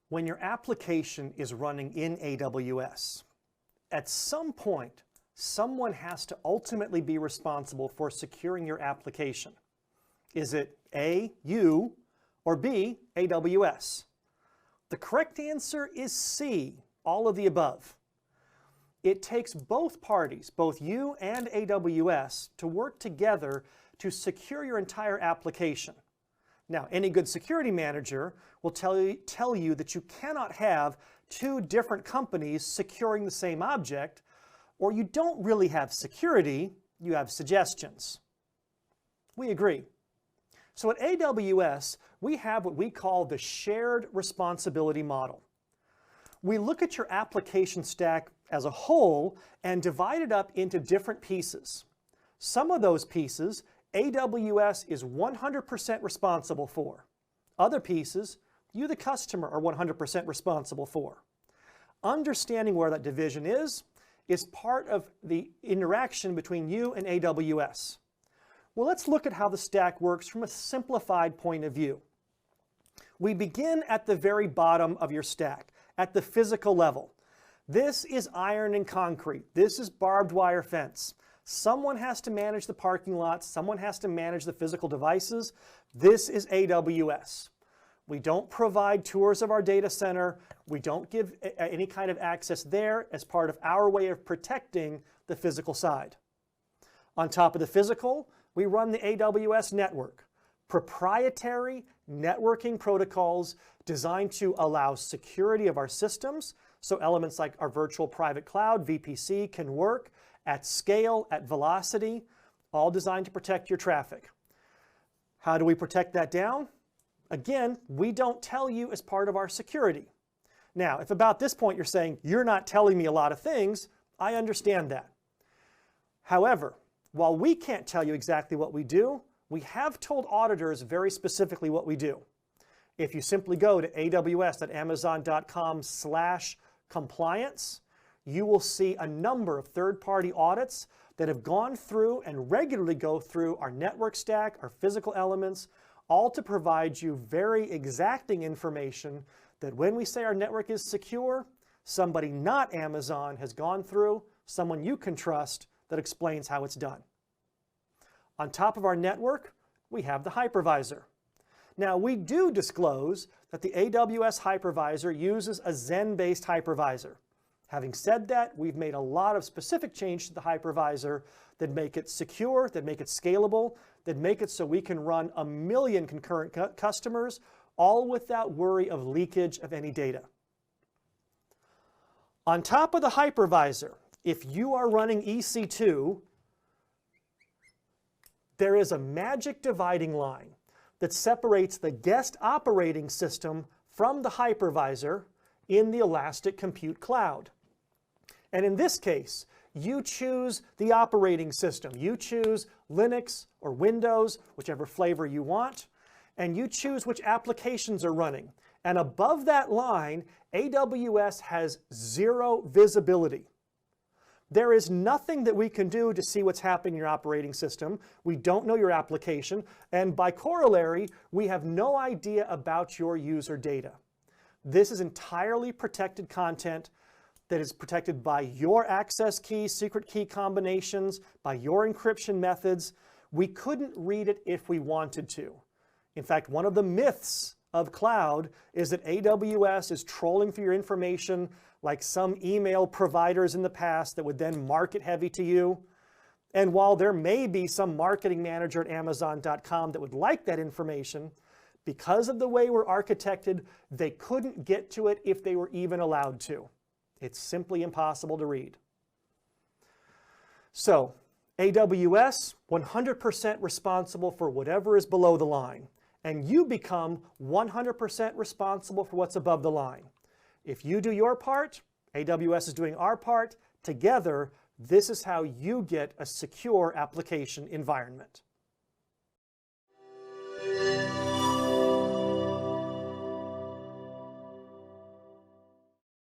When your application is running in AWS, at some point, someone has to ultimately be responsible for securing your application. Is it A, you, or B, AWS? The correct answer is C, all of the above. It takes both parties, both you and AWS, to work together to secure your entire application. Now, any good security manager will tell you that you cannot have two different companies securing the same object, or you don't really have security, you have suggestions. We agree. So at AWS, we have what we call the Shared Responsibility Model. We look at your application stack as a whole and divide it up into different pieces. Some of those pieces AWS is 100% responsible for. Other pieces, you the customer are 100% responsible for. Understanding where that division is part of the interaction between you and AWS. Well, let's look at how the stack works from a simplified point of view. We begin at the very bottom of your stack, at the physical level. This is iron and concrete. This is barbed wire fence. Someone has to manage the parking lots. Someone has to manage the physical devices. This is AWS. We don't provide tours of our data center. We don't give any kind of access there as part of our way of protecting the physical side. On top of the physical, we run the AWS network, proprietary networking protocols designed to allow security of our systems, so elements like our virtual private cloud, VPC, can work at scale, at velocity, all designed to protect your traffic. How do we protect that down? Again, we don't tell you as part of our security. Now, if about this point you're saying, you're not telling me a lot of things, I understand that. However, while we can't tell you exactly what we do, we have told auditors very specifically what we do. If you simply go to aws.amazon.com/compliance, you will see a number of third-party audits that have gone through and regularly go through our network stack, our physical elements, all to provide you very exacting information that when we say our network is secure, somebody not Amazon has gone through, someone you can trust, that explains how it's done. On top of our network, we have the hypervisor. Now, we do disclose that the AWS hypervisor uses a Zen-based hypervisor. Having said that, we've made a lot of specific changes to the hypervisor that make it secure, that make it scalable, that make it so we can run 1 million concurrent customers, all without worry of leakage of any data. On top of the hypervisor, if you are running EC2, there is a magic dividing line that separates the guest operating system from the hypervisor in the Elastic Compute Cloud. And in this case, you choose the operating system. You choose Linux or Windows, whichever flavor you want, and you choose which applications are running. And above that line, AWS has 0 visibility. There is nothing that we can do to see what's happening in your operating system. We don't know your application, and by corollary, we have no idea about your user data. This is entirely protected content that is protected by your access key, secret key combinations, by your encryption methods. We couldn't read it if we wanted to. In fact, one of the myths of cloud is that AWS is trolling through your information like some email providers in the past that would then market heavy to you. And while there may be some marketing manager at Amazon.com that would like that information, because of the way we're architected, they couldn't get to it if they were even allowed to. It's simply impossible to read. So, AWS, 100% responsible for whatever is below the line, and you become 100% responsible for what's above the line. If you do your part, AWS is doing our part. Together, this is how you get a secure application environment.